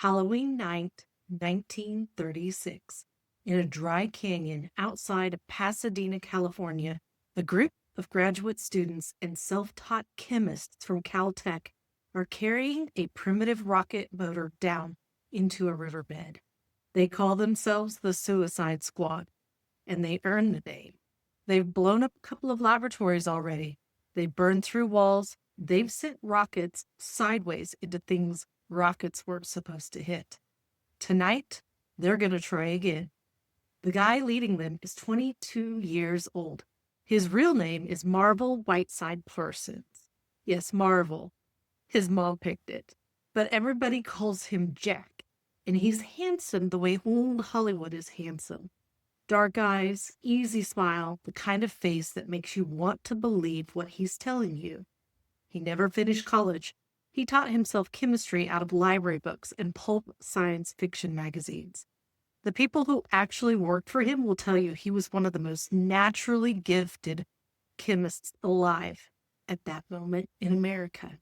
Halloween night, 1936. In a dry canyon outside of Pasadena, California, a group of graduate students and self-taught chemists from Caltech are carrying a primitive rocket motor down into a riverbed. They call themselves the Suicide Squad, and they earn the name. They've blown up a couple of laboratories already. They've burned through walls. They've sent rockets sideways into things rockets weren't supposed to hit. Tonight, they're going to try again. The guy leading them is 22 years old. His real name is Marvel Whiteside Parsons. Yes, Marvel. His mom picked it. But everybody calls him Jack, and he's handsome the way old Hollywood is handsome. Dark eyes, easy smile, the kind of face that makes you want to believe what he's telling you. He never finished college. He taught himself chemistry out of library books and pulp science fiction magazines. The people who actually worked for him will tell you he was one of the most naturally gifted chemists alive at that moment in America.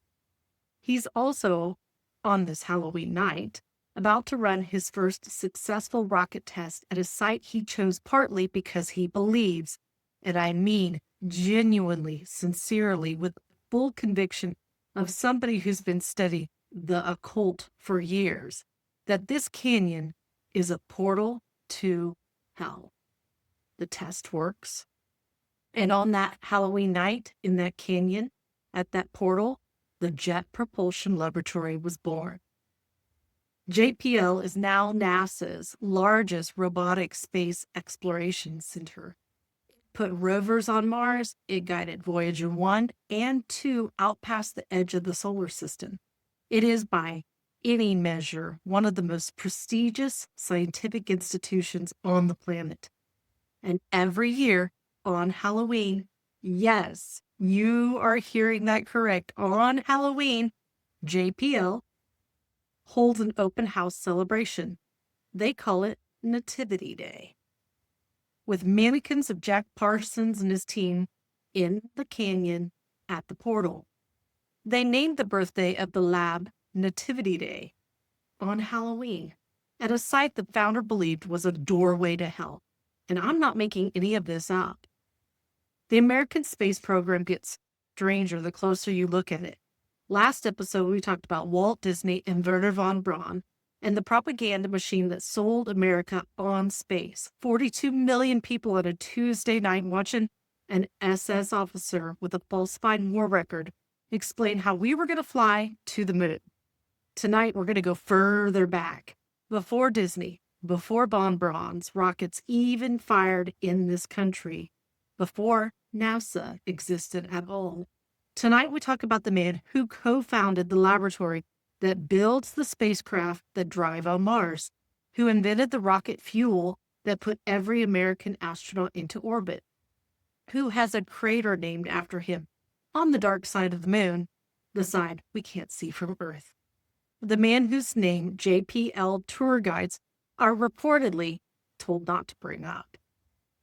He's also, on this Halloween night, about to run his first successful rocket test at a site he chose partly because he believes, and I mean genuinely, sincerely, with full conviction of somebody who's been studying the occult for years, that this canyon is a portal to hell. The test works. And on that Halloween night in that canyon, at that portal, the Jet Propulsion Laboratory was born. JPL is now NASA's largest robotic space exploration center. Put rovers on Mars, it guided Voyager 1 and 2 out past the edge of the solar system. It is, by any measure, one of the most prestigious scientific institutions on the planet. And every year on Halloween, yes, you are hearing that correct, on Halloween, JPL holds an open house celebration. They call it Nativity Day, with mannequins of Jack Parsons and his team in the canyon at the portal. They named the birthday of the lab Nativity Day on Halloween, at a site the founder believed was a doorway to hell. And I'm not making any of this up. The American space program gets stranger the closer you look at it. Last episode, we talked about Walt Disney and Wernher von Braun and the propaganda machine that sold America on space. 42 million people on a Tuesday night watching an SS officer with a falsified war record explain how we were going to fly to the moon. Tonight, we're going to go further back, before Disney, before von Braun's rockets even fired in this country, before NASA existed at all. Tonight, we talk about the man who co-founded the laboratory that builds the spacecraft that drive on Mars, who invented the rocket fuel that put every American astronaut into orbit, who has a crater named after him on the dark side of the moon, the side we can't see from Earth. The man whose name JPL tour guides are reportedly told not to bring up.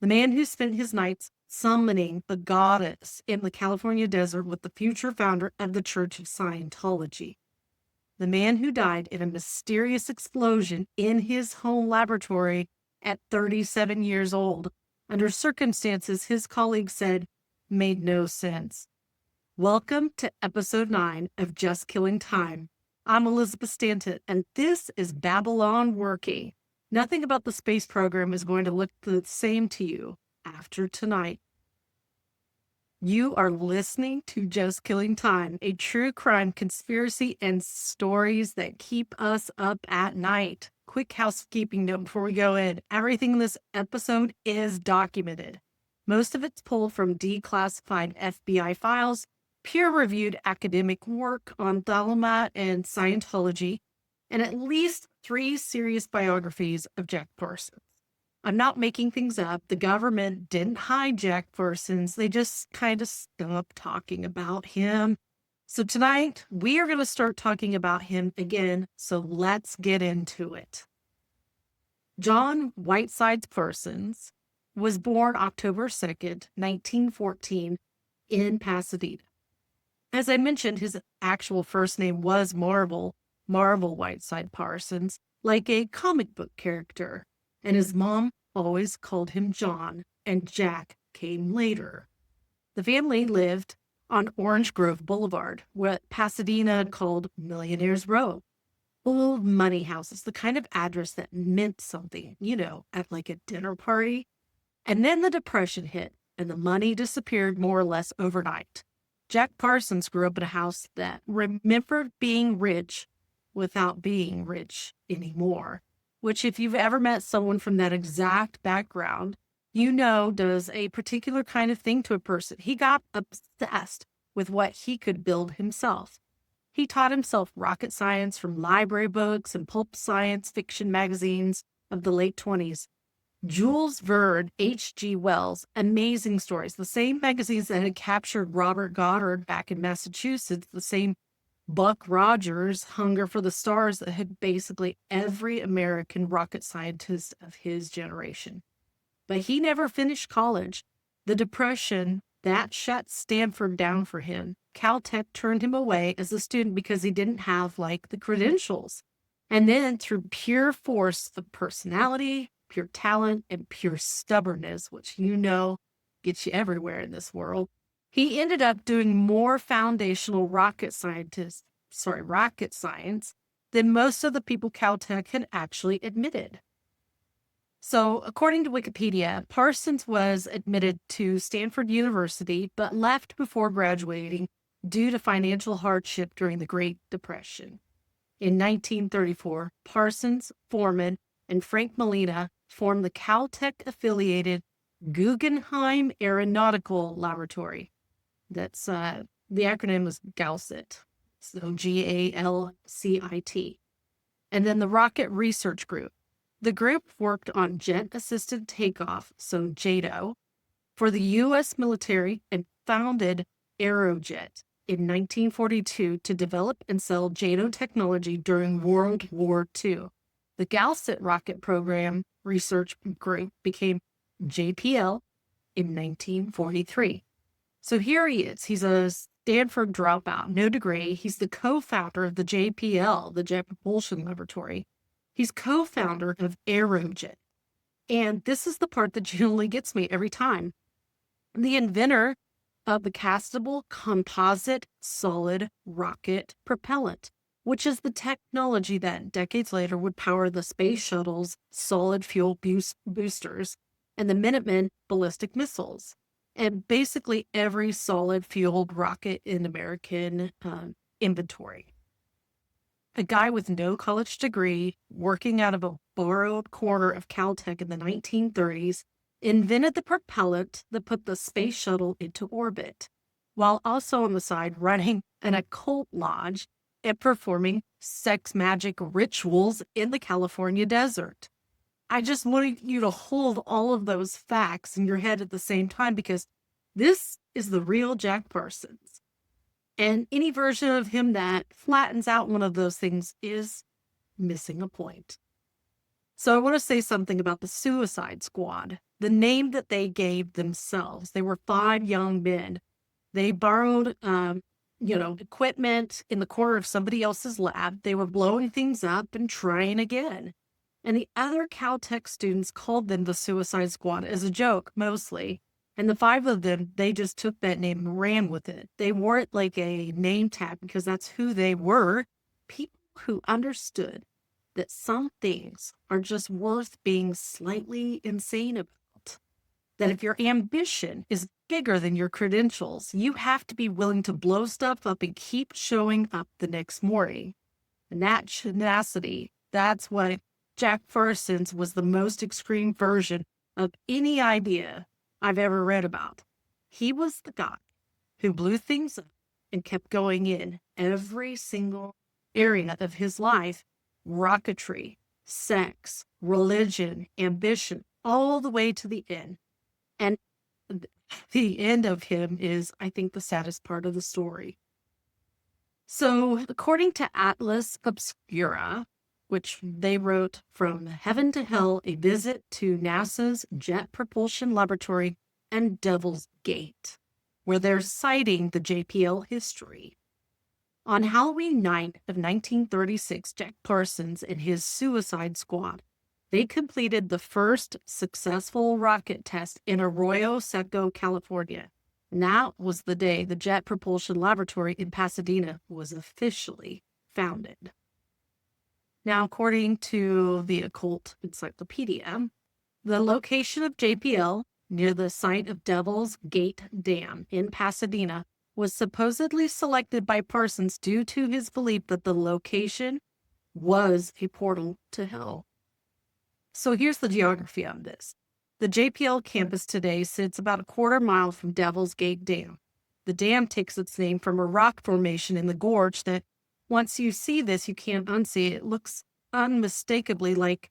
The man who spent his nights summoning the goddess in the California desert with the future founder of the Church of Scientology. The man who died in a mysterious explosion in his home laboratory at 37 years old, under circumstances his colleagues said made no sense. Welcome to episode 9 of Just Killing Time. I'm Elizabeth Stanton, and this is Babalon working. Nothing about the space program is going to look the same to you after tonight. You are listening to Just Killing Time, a true crime conspiracy and stories that keep us up at night. Quick housekeeping note before we go in. Everything in this episode is documented. Most of it's pulled from declassified FBI files, peer-reviewed academic work on Thalamat and Scientology, and at least 3 serious biographies of Jack Parsons. I'm not making things up. The government didn't hijack Parsons. They just kind of stopped talking about him. So tonight, we are going to start talking about him again. So let's get into it. John Whiteside Parsons was born October 2nd, 1914 in Pasadena. As I mentioned, his actual first name was Marvel Marvel Whiteside Parsons like a comic book character, and his mom always called him John, and Jack came later. The family lived on Orange Grove Boulevard, what Pasadena called Millionaire's Row. Old money houses, the kind of address that meant something, at like a dinner party. And then the Depression hit, and the money disappeared more or less overnight. Jack Parsons grew up in a house that remembered being rich without being rich anymore, which if you've ever met someone from that exact background, does a particular kind of thing to a person. He got obsessed with what he could build himself. He taught himself rocket science from library books and pulp science fiction magazines of the late 20s. Jules Verne, H.G. Wells, amazing stories. The same magazines that had captured Robert Goddard back in Massachusetts, the same Buck Rogers' Hunger for the Stars that had basically every American rocket scientist of his generation. But he never finished college. The Depression, that shut Stanford down for him. Caltech turned him away as a student because he didn't have, the credentials. And then through pure force of personality, pure talent, and pure stubbornness, which gets you everywhere in this world, he ended up doing more foundational rocket science than most of the people Caltech had actually admitted. So, according to Wikipedia, Parsons was admitted to Stanford University, but left before graduating due to financial hardship during the Great Depression. In 1934, Parsons, Foreman, and Frank Molina formed the Caltech-affiliated Guggenheim Aeronautical Laboratory. That's the acronym was GALCIT, so GALCIT. And then the Rocket Research Group. The group worked on jet-assisted takeoff, so JATO, for the U.S. military and founded Aerojet in 1942 to develop and sell JATO technology during World War II. The GALCIT rocket program research group became JPL in 1943. So here he is. He's a Stanford dropout, no degree. He's the co-founder of the JPL, the Jet Propulsion Laboratory. He's co-founder of Aerojet. And this is the part that genuinely gets me every time. The inventor of the castable composite solid rocket propellant, which is the technology that decades later would power the space shuttle's solid fuel boosters and the Minuteman ballistic missiles, and basically every solid fueled rocket in American inventory. A guy with no college degree, working out of a borrowed corner of Caltech in the 1930s, invented the propellant that put the space shuttle into orbit, while also on the side running an occult lodge and performing sex magic rituals in the California desert. I just wanted you to hold all of those facts in your head at the same time, because this is the real Jack Parsons. And any version of him that flattens out one of those things is missing a point. So I want to say something about the Suicide Squad, the name that they gave themselves. They were 5 young men. They borrowed, equipment in the corner of somebody else's lab. They were blowing things up and trying again. And the other Caltech students called them the Suicide Squad as a joke, mostly. And the 5 of them, they just took that name and ran with it. They wore it like a name tag because that's who they were. People who understood that some things are just worth being slightly insane about. That if your ambition is bigger than your credentials, you have to be willing to blow stuff up and keep showing up the next morning. And that tenacity, that's what Jack Parsons was, the most extreme version of any idea I've ever read about. He was the guy who blew things up and kept going in every single area of his life: rocketry, sex, religion, ambition, all the way to the end. And the end of him is, I think, the saddest part of the story. So, according to Atlas Obscura, which they wrote From Heaven to Hell, a visit to NASA's Jet Propulsion Laboratory and Devil's Gate, where they're citing the JPL history. On Halloween night of 1936, Jack Parsons and his suicide squad, they completed the first successful rocket test in Arroyo Seco, California. And that was the day the Jet Propulsion Laboratory in Pasadena was officially founded. Now, according to the Occult Encyclopedia, the location of JPL near the site of Devil's Gate Dam in Pasadena was supposedly selected by Parsons due to his belief that the location was a portal to hell. So here's the geography of this. The JPL campus today sits about a quarter mile from Devil's Gate Dam. The dam takes its name from a rock formation in the gorge that, once you see this, you can't unsee it. It looks unmistakably like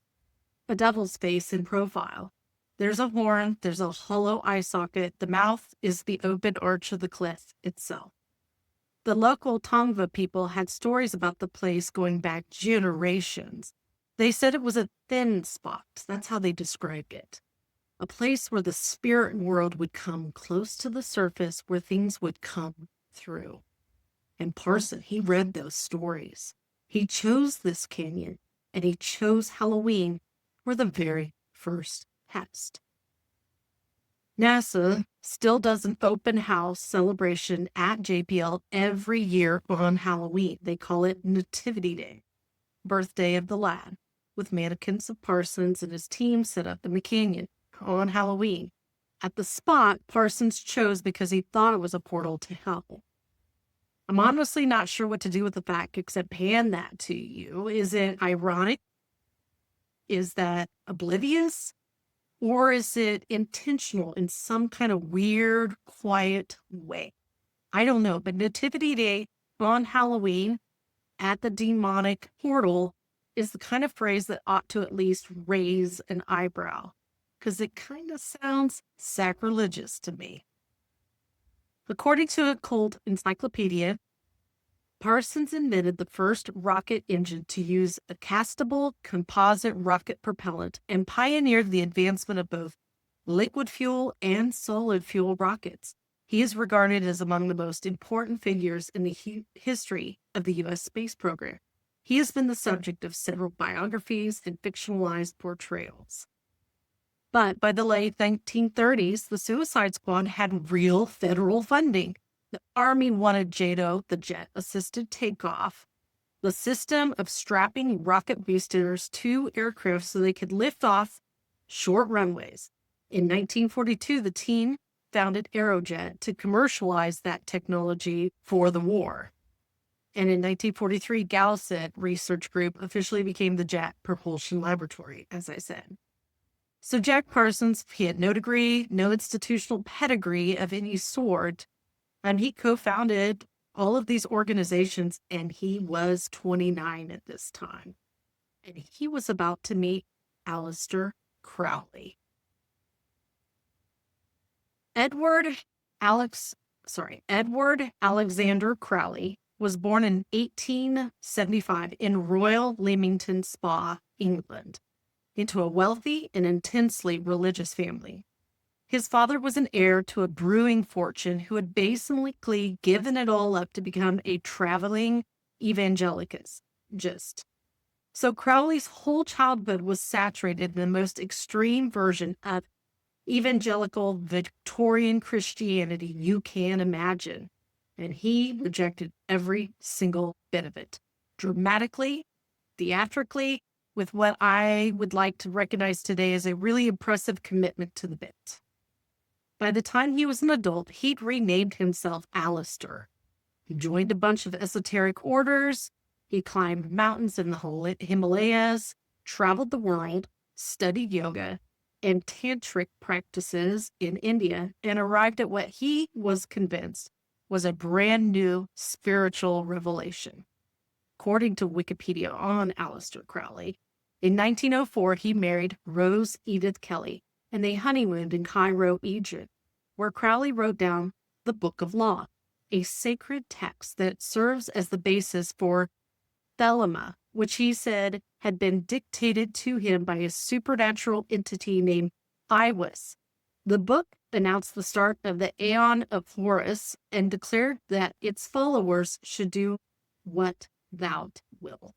a devil's face in profile. There's a horn, there's a hollow eye socket. The mouth is the open arch of the cliff itself. The local Tongva people had stories about the place going back generations. They said it was a thin spot. That's how they described it. A place where the spirit world would come close to the surface, where things would come through. And Parson, he read those stories. He chose this canyon, and he chose Halloween for the very first test. NASA still does an open house celebration at JPL every year on Halloween. They call it Nativity Day, birthday of the lad, with mannequins of Parsons and his team set up in the canyon on Halloween at the spot Parsons chose because he thought it was a portal to hell. I'm honestly not sure what to do with the fact except hand that to you. Is it ironic? Is that oblivious? Or is it intentional in some kind of weird, quiet way? I don't know, but Nativity Day on Halloween at the demonic portal is the kind of phrase that ought to at least raise an eyebrow, because it kind of sounds sacrilegious to me. According to Occult Encyclopedia, Parsons invented the first rocket engine to use a castable composite rocket propellant and pioneered the advancement of both liquid fuel and solid fuel rockets. He is regarded as among the most important figures in the history of the U.S. space program. He has been the subject of several biographies and fictionalized portrayals. But by the late 1930s, the Suicide Squad had real federal funding. The Army wanted JATO, the Jet-Assisted Takeoff, the system of strapping rocket boosters to aircraft so they could lift off short runways. In 1942, the team founded Aerojet to commercialize that technology for the war. And in 1943, Galset Research Group officially became the Jet Propulsion Laboratory, as I said. So Jack Parsons, he had no degree, no institutional pedigree of any sort, and he co-founded all of these organizations, and he was 29 at this time. And he was about to meet ALEISTER CROWLEY. Edward Alexander Crowley was born in 1875 in Royal Leamington Spa, England, into a wealthy and intensely religious family. His father was an heir to a brewing fortune who had basically given it all up to become a traveling evangelicus. So Crowley's whole childhood was saturated in the most extreme version of evangelical Victorian Christianity you can imagine. And he rejected every single bit of it, dramatically, theatrically, with what I would like to recognize today as a really impressive commitment to the bit. By the time he was an adult, he'd renamed himself ALEISTER. He joined a bunch of esoteric orders. He climbed mountains in the Himalayas, traveled the world, studied yoga and tantric practices in India, and arrived at what he was convinced was a brand new spiritual revelation. According to Wikipedia on Aleister Crowley, in 1904, he married Rose Edith Kelly, and they honeymooned in Cairo, Egypt, where Crowley wrote down the Book of Law, a sacred text that serves as the basis for Thelema, which he said had been dictated to him by a supernatural entity named Iwis. The book announced the start of the Aeon of Horus and declared that its followers should do what thou wilt.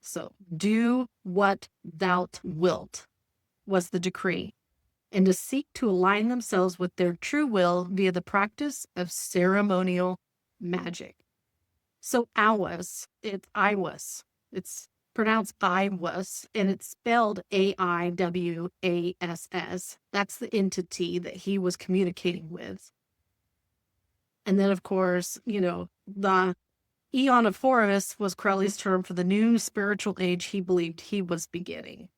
So, do what thou wilt was the decree, and to seek to align themselves with their true will via the practice of ceremonial magic. So it's pronounced Iwas, and it's spelled AIWASS. That's the entity that he was communicating with. And then, of course, the Eon of Horus was Crowley's term for the new spiritual age he believed he was beginning.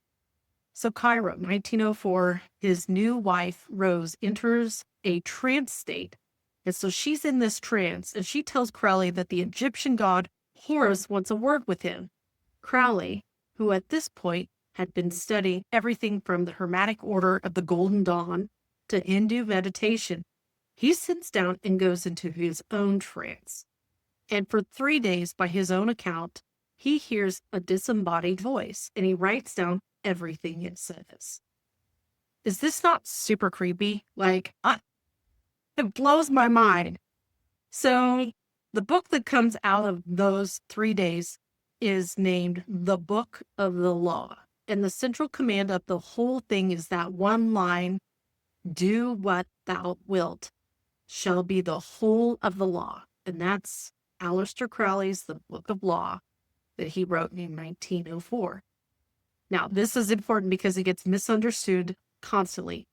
So Cairo, 1904, his new wife, Rose, enters a trance state. And so she's in this trance, and she tells Crowley that the Egyptian god Horus wants a word with him. Crowley, who at this point had been studying everything from the Hermetic Order of the Golden Dawn to Hindu meditation, he sits down and goes into his own trance. And for 3 days, by his own account, he hears a disembodied voice, and he writes down everything it says. Is this not super creepy? It blows my mind. So the book that comes out of those 3 days is named The Book of the Law. And the central command of the whole thing is that one line, do what thou wilt, shall be the whole of the law. And that's Aleister Crowley's The Book of Law that he wrote in 1904. Now, this is important because it gets misunderstood constantly.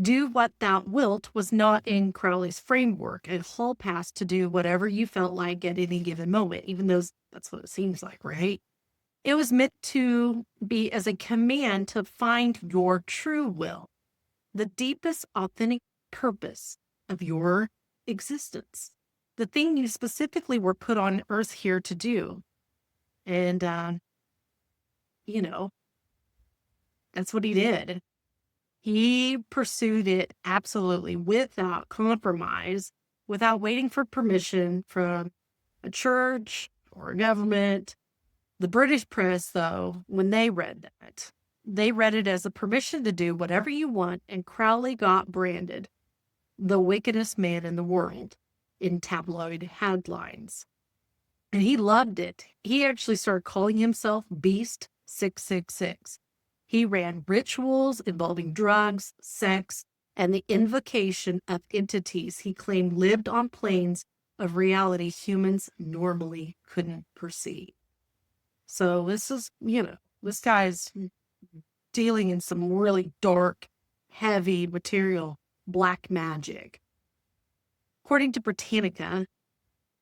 Do what thou wilt was not in Crowley's framework, a hall pass to do whatever you felt like at any given moment, even though that's what it seems like, right? It was meant to be as a command to find your true will, the deepest, authentic purpose of your existence, the thing you specifically were put on earth here to do. And, that's what he did. He pursued it absolutely without compromise, without waiting for permission from a church or a government. The British press, though, when they read it as a permission to do whatever you want, and Crowley got branded the wickedest man in the world in tabloid headlines. And he loved it. He actually started calling himself Beast 666. He ran rituals involving drugs, sex, and the invocation of entities he claimed lived on planes of reality humans normally couldn't perceive. So this is, this guy's dealing in some really dark, heavy material, black magic. According to Britannica,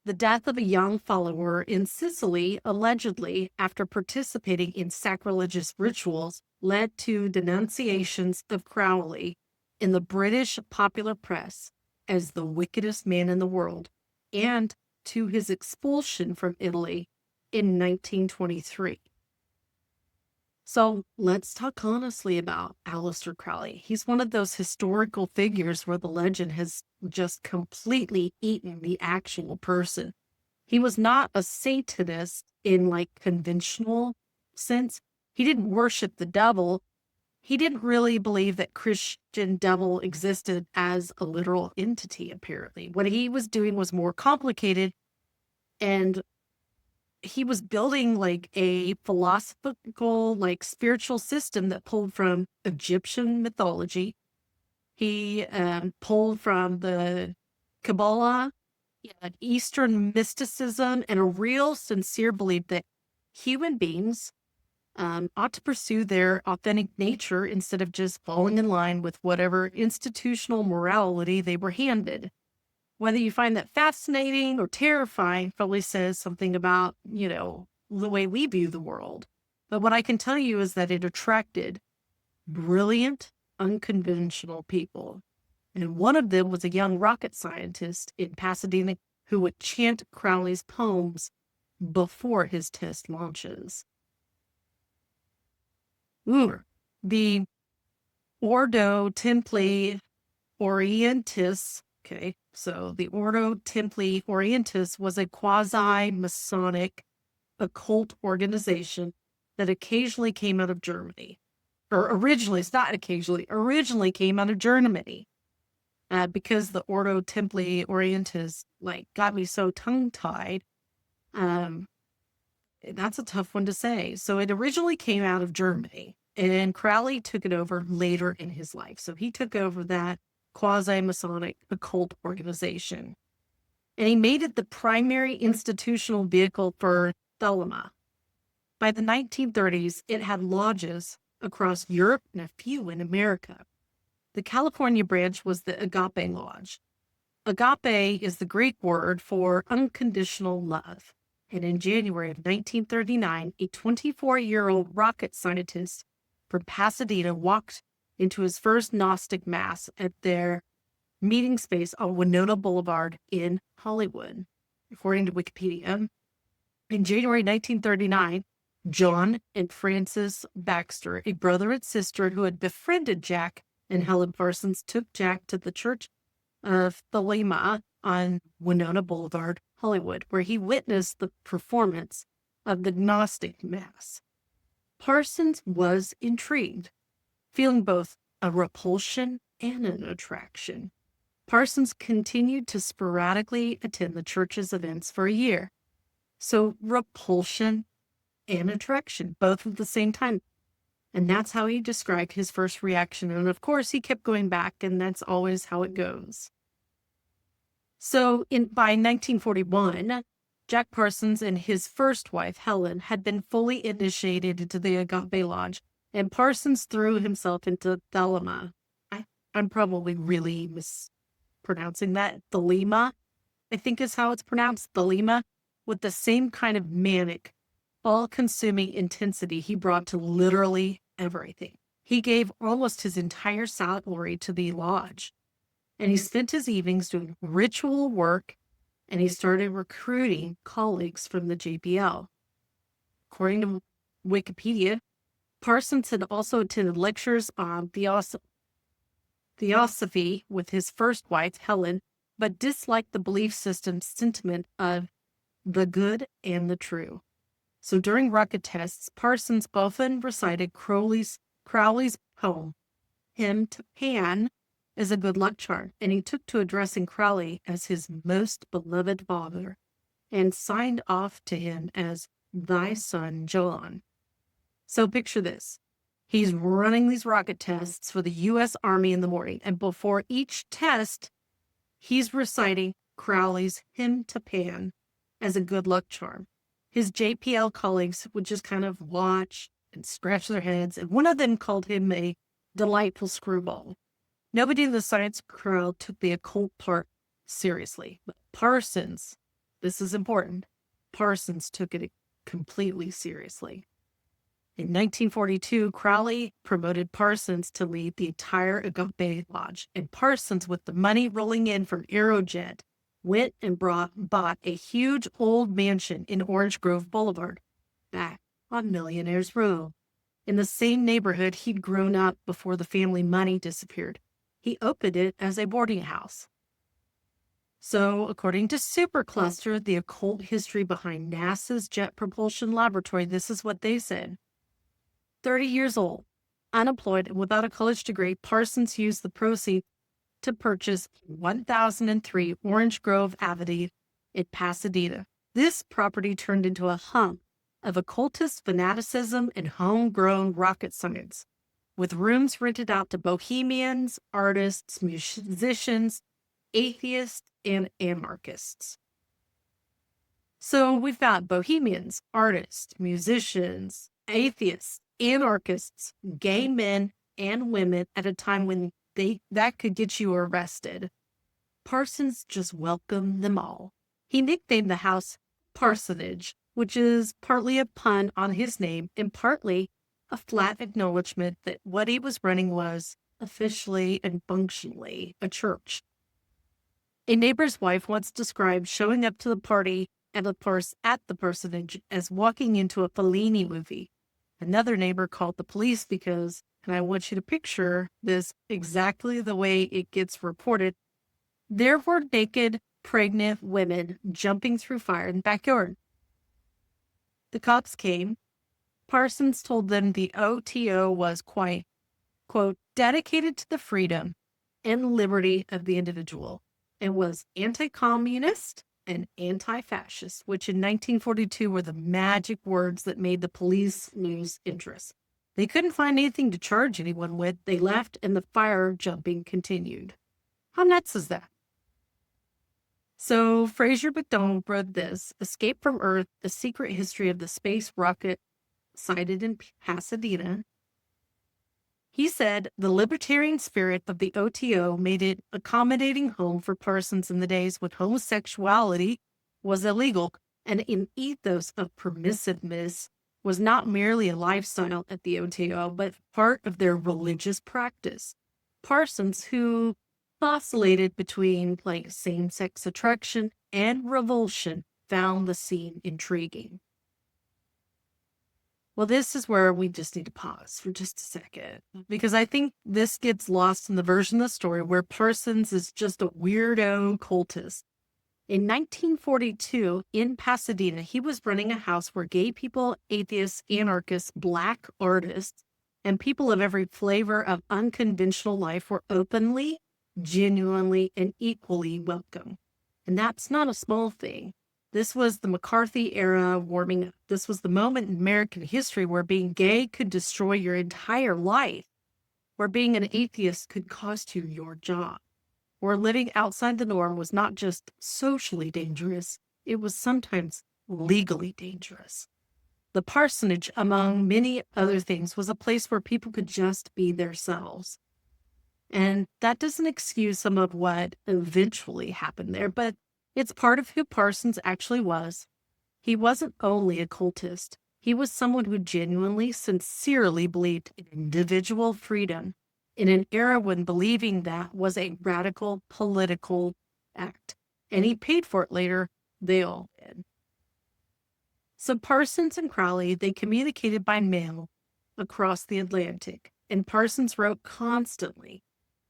the death of a young follower in Sicily, allegedly after participating in sacrilegious rituals, led to denunciations of Crowley in the British popular press as the wickedest man in the world, and to his expulsion from Italy in 1923. So let's talk honestly about Aleister Crowley. He's one of those historical figures where the legend has just completely eaten the actual person. He was not a Satanist in conventional sense. He didn't worship the devil. He didn't really believe that Christian devil existed as a literal entity, apparently. What he was doing was more complicated, and he was building a philosophical, spiritual system that pulled from Egyptian mythology. He pulled from the Kabbalah, Eastern mysticism, and a real sincere belief that human beings ought to pursue their authentic nature instead of just falling in line with whatever institutional morality they were handed. Whether you find that fascinating or terrifying probably says something about, the way we view the world. But what I can tell you is that it attracted brilliant, unconventional people. And one of them was a young rocket scientist in Pasadena who would chant Crowley's poems before his test launches. The Ordo Templi Orientis. Okay, so the Ordo Templi Orientis was a quasi-Masonic occult organization that occasionally came out of Germany. Originally came out of Germany. Because the Ordo Templi Orientis, got me so tongue-tied, Um, that's a tough one to say. So it originally came out of Germany, and Crowley took it over later in his life. So he took over that quasi-Masonic occult organization, and he made it the primary institutional vehicle for Thelema. By the 1930s, it had lodges across Europe and a few in America. The California branch was the Agape Lodge. Agape is the Greek word for unconditional love. And in January of 1939, a 24-year-old rocket scientist from Pasadena walked into his first Gnostic Mass at their meeting space on Winona Boulevard in Hollywood. According to Wikipedia, in January 1939, John and Frances Baxter, a brother and sister who had befriended Jack and Helen Parsons, took Jack to the Church of Thelema on Winona Boulevard, Hollywood, where he witnessed the performance of the Gnostic Mass. Parsons was intrigued, feeling both a repulsion and an attraction. Parsons continued to sporadically attend the church's events for a year. So repulsion and attraction, both at the same time. And that's how he described his first reaction. And of course, he kept going back, and that's always how it goes. So by 1941, Jack Parsons and his first wife, Helen, had been fully initiated into the Agape Lodge, and Parsons threw himself into Thelema. I'm probably really mispronouncing that. Thelema, I think is how it's pronounced, Thelema, with the same kind of manic, all-consuming intensity he brought to literally everything. He gave almost his entire salary to the lodge, and he spent his evenings doing ritual work, and he started recruiting colleagues from the JPL. According to Wikipedia, Parsons had also attended lectures on theosophy with his first wife, Helen, but disliked the belief system's sentiment of the good and the true. So during rocket tests, Parsons often recited Crowley's poem, Hymn to Pan, as a good luck charm, and he took to addressing Crowley as his most beloved father and signed off to him as thy son, John. So picture this. He's running these rocket tests for the U.S. Army in the morning, and before each test, he's reciting Crowley's Hymn to Pan as a good luck charm. His JPL colleagues would just kind of watch and scratch their heads, and one of them called him a delightful screwball. Nobody in the science crowd took the occult part seriously, but Parsons, this is important, Parsons took it completely seriously. In 1942, Crowley promoted Parsons to lead the entire Agape Lodge, and Parsons, with the money rolling in from Aerojet, went and bought a huge old mansion in Orange Grove Boulevard, back on Millionaire's Row, in the same neighborhood he'd grown up before the family money disappeared. He opened it as a boarding house. So, according to Supercluster, the occult history behind NASA's Jet Propulsion Laboratory, this is what they said. 30 years old, unemployed, and without a college degree, Parsons used the proceeds to purchase 1003 Orange Grove Avenue in Pasadena. This property turned into a hub of occultist fanaticism and homegrown rocket science, with rooms rented out to bohemians, artists, musicians, atheists, and anarchists. So we've got bohemians, artists, musicians, atheists, anarchists, gay men, and women at a time when that could get you arrested. Parsons just welcomed them all. He nicknamed the house Parsonage, which is partly a pun on his name and partly a flat acknowledgement that what he was running was officially and functionally a church. A neighbor's wife once described showing up to the party at the Parsonage as walking into a Fellini movie. Another neighbor called the police because, and I want you to picture this exactly the way it gets reported, there were naked, pregnant women jumping through fire in the backyard. The cops came. Parsons told them the OTO was quite, quote, dedicated to the freedom and liberty of the individual, and was anti-communist and anti-fascist, which in 1942 were the magic words that made the police lose interest. They couldn't find anything to charge anyone with. They left, and the fire jumping continued. How nuts is that? So Fraser McDonald wrote this, Escape from Earth, The Secret History of the Space Rocket Sighted in Pasadena. He said the libertarian spirit of the OTO made it accommodating home for Parsons in the days when homosexuality was illegal, and an ethos of permissiveness was not merely a lifestyle at the OTO, but part of their religious practice. Parsons, who oscillated between same-sex attraction and revulsion, found the scene intriguing. Well, this is where we just need to pause for just a second, because I think this gets lost in the version of the story where Parsons is just a weirdo cultist. In 1942, in Pasadena, he was running a house where gay people, atheists, anarchists, black artists, and people of every flavor of unconventional life were openly, genuinely, and equally welcome. And that's not a small thing. This was the McCarthy era warming up. This was the moment in American history where being gay could destroy your entire life, where being an atheist could cost you your job, where living outside the norm was not just socially dangerous, it was sometimes legally dangerous. The parsonage, among many other things, was a place where people could just be themselves. And that doesn't excuse some of what eventually happened there, but it's part of who Parsons actually was. He wasn't only a cultist. He was someone who genuinely, sincerely believed in individual freedom in an era when believing that was a radical political act. And he paid for it later. They all did. So Parsons and CROWLEY, they communicated by mail across the Atlantic. And Parsons wrote constantly,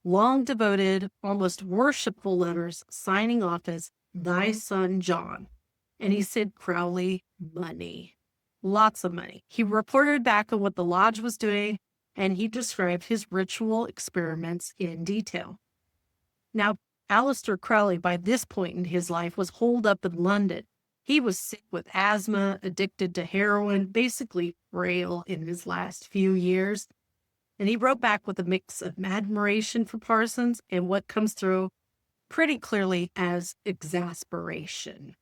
long devoted, almost worshipful letters signing off as "Thy son John." And he said CROWLEY money. Lots of money. He reported back on what the lodge was doing, and he described his ritual experiments in detail. Now, Aleister Crowley, by this point in his life, was holed up in London. He was sick with asthma, addicted to heroin, basically frail in his last few years. And he wrote back with a mix of admiration for Parsons and what comes through pretty clearly as exasperation.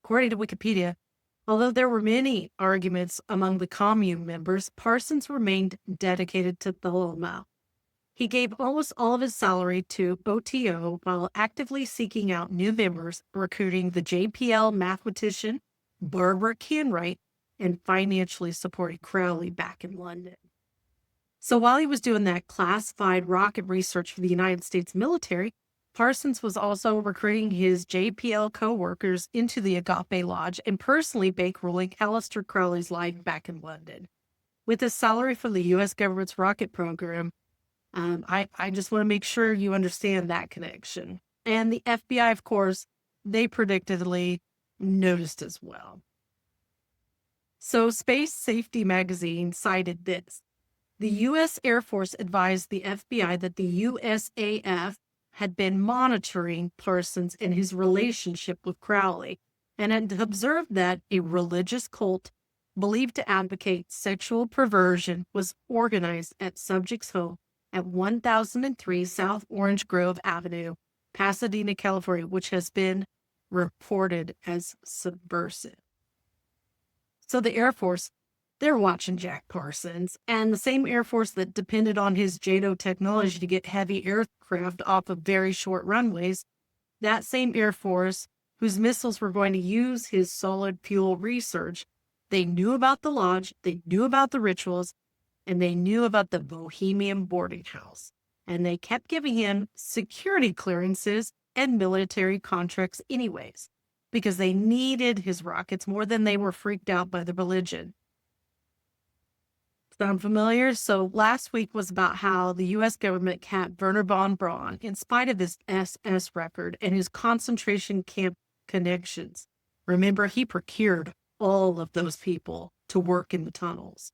According to Wikipedia, although there were many arguments among the commune members, Parsons remained dedicated to Thelema. He gave almost all of his salary to OTO while actively seeking out new members, recruiting the JPL mathematician Barbara Canwright, and financially supporting CROWLEY back in London. So while he was doing that classified rocket research for the United States military, Parsons was also recruiting his JPL co-workers into the Agape Lodge and personally bankrolling Aleister Crowley's life back in London. With his salary from the U.S. government's rocket program, I just want to make sure you understand that connection. And the FBI, of course, they predictably noticed as well. So Space Safety Magazine cited this. The U.S. Air Force advised the FBI that the USAF had been monitoring Parsons and his relationship with CROWLEY and had observed that a religious cult believed to advocate sexual perversion was organized at subject's home at 1003 South Orange Grove Avenue, Pasadena, California, which has been reported as subversive. So the Air Force, they're watching Jack Parsons, and the same Air Force that depended on his JATO technology to get heavy aircraft off of very short runways, that same Air Force whose missiles were going to use his solid fuel research, they knew about the lodge, they knew about the rituals, and they knew about the Bohemian boarding house. And they kept giving him security clearances and military contracts anyways, because they needed his rockets more than they were freaked out by the religion. Sound familiar? So last week was about how the U.S. government kept Wernher von Braun, in spite of his SS record and his concentration camp connections. Remember, he procured all of those people to work in the tunnels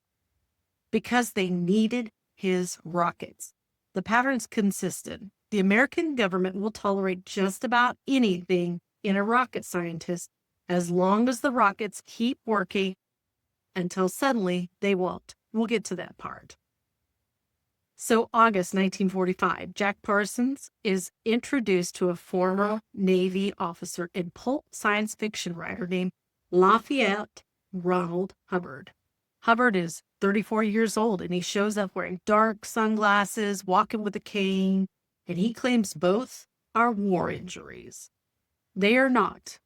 because they needed his rockets. The pattern's consistent. The American government will tolerate just about anything in a rocket scientist as long as the rockets keep working until suddenly they won't. We'll get to that part. So August 1945, Jack Parsons is introduced to a former Navy officer and pulp science fiction writer named Lafayette Ronald Hubbard. Hubbard is 34 years old, and he shows up wearing dark sunglasses, walking with a cane, and he claims both are war injuries. They are not.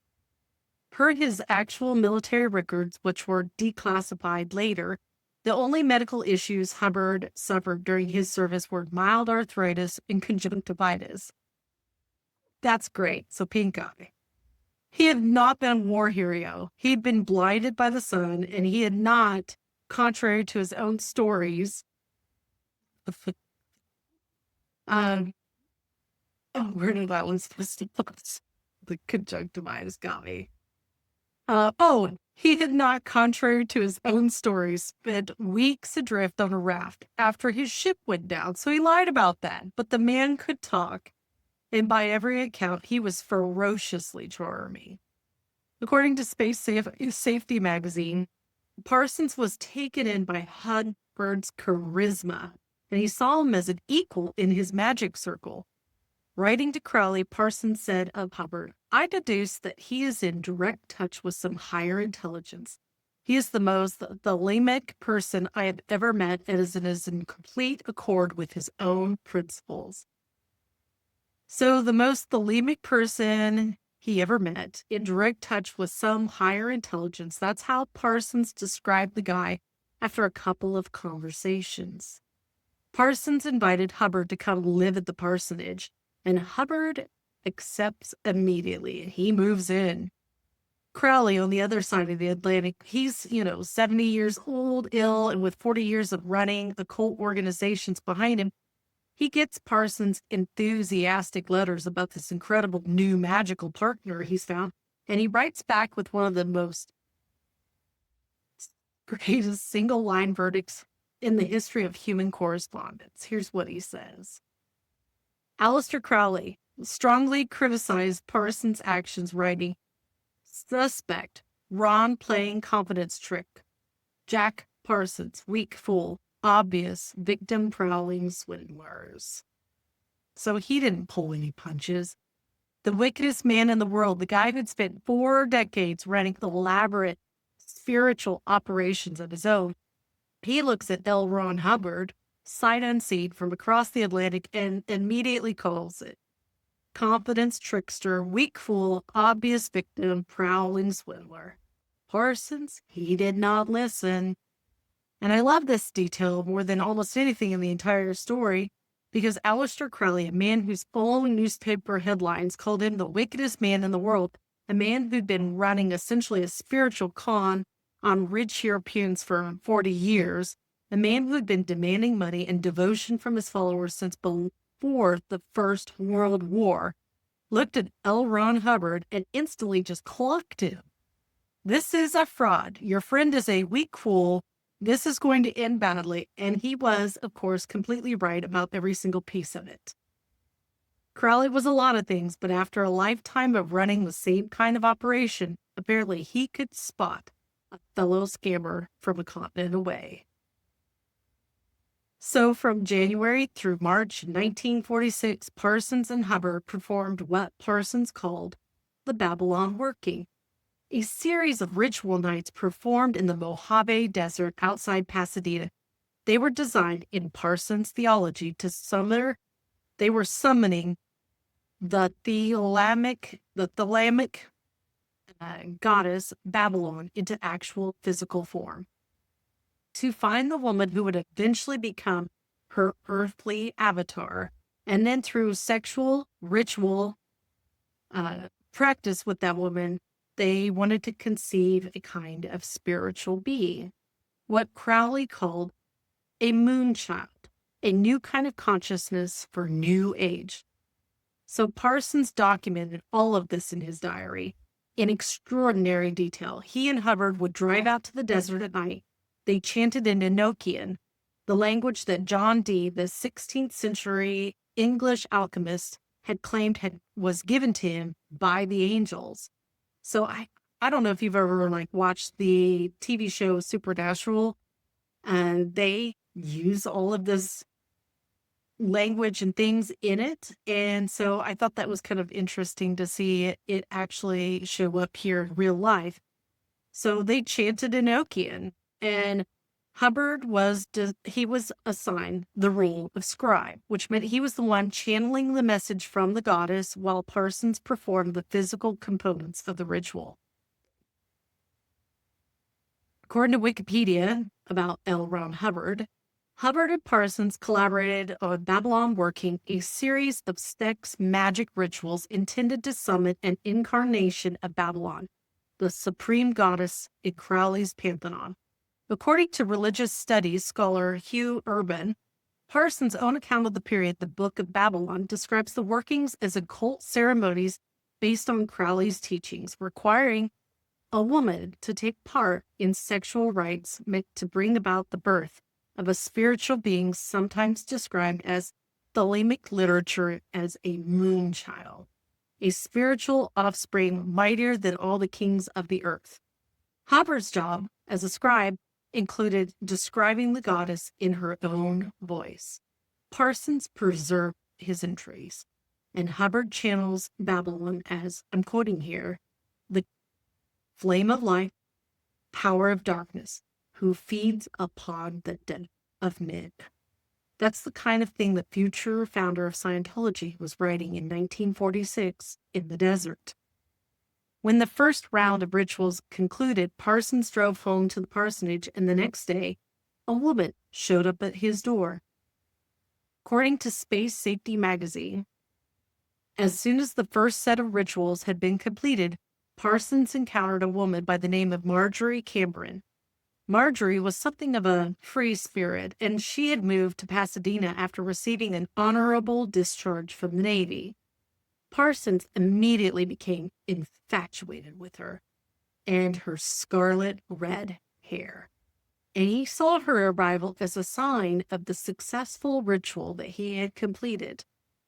Per his actual military records, which were declassified later, the only medical issues Hubbard suffered during his service were mild arthritis and conjunctivitis. That's great. So pink eye. He had not been a war hero. He'd been blinded by the sun, and he had not, contrary to his own stories, where did that one supposed to put? The conjunctivitis got me. He had not, contrary to his own stories, spent weeks adrift on a raft after his ship went down. So he lied about that. But the man could talk, and by every account, he was ferociously charming. According to Space Safety magazine, Parsons was taken in by Hubbard's charisma, and he saw him as an equal in his magic circle. Writing to CROWLEY, Parsons said of Hubbard, "I deduce that he is in direct touch with some higher intelligence. He is the most thelemic person I have ever met and is in complete accord with his own principles." So the most thelemic person he ever met, in direct touch with some higher intelligence. That's how Parsons described the guy after a couple of conversations. Parsons invited Hubbard to come live at the parsonage, and Hubbard accepts immediately. He moves in. CROWLEY, on the other side of the Atlantic, he's, 70 years old, ill, and with 40 years of running occult organizations behind him. He gets Parsons enthusiastic letters about this incredible new magical partner he's found, and he writes back with one of the most greatest single-line verdicts in the history of human correspondence. Here's what he says. Aleister Crowley strongly criticized Parsons' actions, writing, "Suspect, Ron playing confidence trick. Jack Parsons, weak fool. Obvious victim prowling swindlers." So he didn't pull any punches. The wickedest man in the world, the guy who'd spent 4 decades running elaborate spiritual operations of his own, he looks at L. Ron Hubbard, sight unseen from across the Atlantic, and immediately calls it confidence trickster, weak fool, obvious victim, prowling swindler. Parsons, he did not listen. And I love this detail more than almost anything in the entire story, because Aleister Crowley, a man whose following newspaper headlines called him the wickedest man in the world, a man who'd been running essentially a spiritual con on rich Europeans for 40 years, a man who had been demanding money and devotion from his followers since before the First World War, looked at L. Ron Hubbard and instantly just clocked him. This is a fraud. Your friend is a weak fool. This is going to end badly. And he was, of course, completely right about every single piece of it. Crowley was a lot of things, but after a lifetime of running the same kind of operation, apparently he could spot a fellow scammer from a continent away. So from January through March 1946, Parsons and Hubbard performed what Parsons called the Babalon working, a series of ritual nights performed in the Mojave Desert outside Pasadena. They were designed in Parsons' theology to summoning the thelemic goddess Babalon into actual physical form, to find the woman who would eventually become her earthly avatar, and then through sexual ritual practice with that woman, they wanted to conceive a kind of spiritual being, what Crowley called a moonchild, a new kind of consciousness for new age. So Parsons documented all of this in his diary in extraordinary detail. He and Hubbard would drive out to the desert at night. They chanted in Enochian, the language that John Dee, the 16th century English alchemist, had claimed was given to him by the angels. So I don't know if you've ever like watched the TV show Supernatural, and they use all of this language and things in it. And so I thought that was kind of interesting to see it actually show up here in real life. So they chanted Enochian, and Hubbard was assigned the role of scribe, which meant he was the one channeling the message from the goddess while Parsons performed the physical components of the ritual. According to Wikipedia about L. Ron Hubbard, Hubbard and Parsons collaborated on Babalon, working a series of sex magic rituals intended to summon an incarnation of Babalon, the supreme goddess in CROWLEY's pantheon. According to religious studies scholar Hugh Urban, Parsons' own account of the period, the Book of Babalon, describes the workings as occult ceremonies based on CROWLEY's teachings, requiring a woman to take part in sexual rites meant to bring about the birth of a spiritual being, sometimes described as Thelemic literature as a moon child, a spiritual offspring mightier than all the kings of the earth. Hubbard's job as a scribe included describing the goddess in her own voice. Parsons preserved his entries, and Hubbard channels Babalon as, I'm quoting here, the flame of light, power of darkness, who feeds upon the dead of men. That's the kind of thing the future founder of Scientology was writing in 1946 in the desert. When the first round of rituals concluded, Parsons drove home to the parsonage, and the next day, a woman showed up at his door. According to Space Safety magazine, as soon as the first set of rituals had been completed, Parsons encountered a woman by the name of Marjorie Cameron. Marjorie was something of a free spirit, and she had moved to Pasadena after receiving an honorable discharge from the Navy. Parsons immediately became infatuated with her and her scarlet red hair, and he saw her arrival as a sign of the successful ritual that he had completed.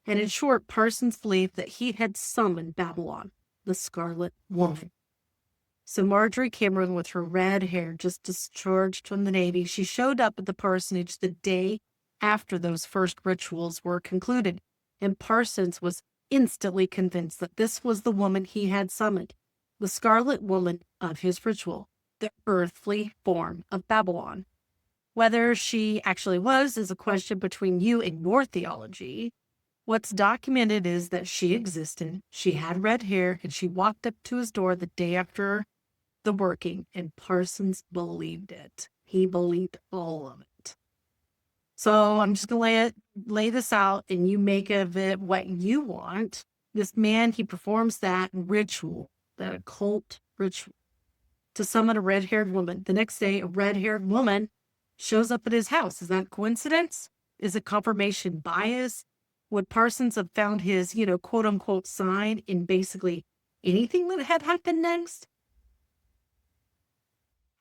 And in short, Parsons believed that he had summoned Babalon, the Scarlet Woman. So Marjorie Cameron, with her red hair, just discharged from the Navy, she showed up at the parsonage the day after those first rituals were concluded, and Parsons was instantly convinced that this was the woman he had summoned, the Scarlet Woman of his ritual, the earthly form of Babalon. Whether she actually was is a question between you and your theology. What's documented is that she existed, she had red hair, and she walked up to his door the day after the working, and Parsons believed it. He believed all of it. So I'm just going to lay this out, and you make of it what you want. This man, he performs that ritual, that occult ritual, to summon a red-haired woman. The next day, a red-haired woman shows up at his house. Is that coincidence? Is it confirmation bias? Would Parsons have found his, quote-unquote sign in basically anything that had happened next?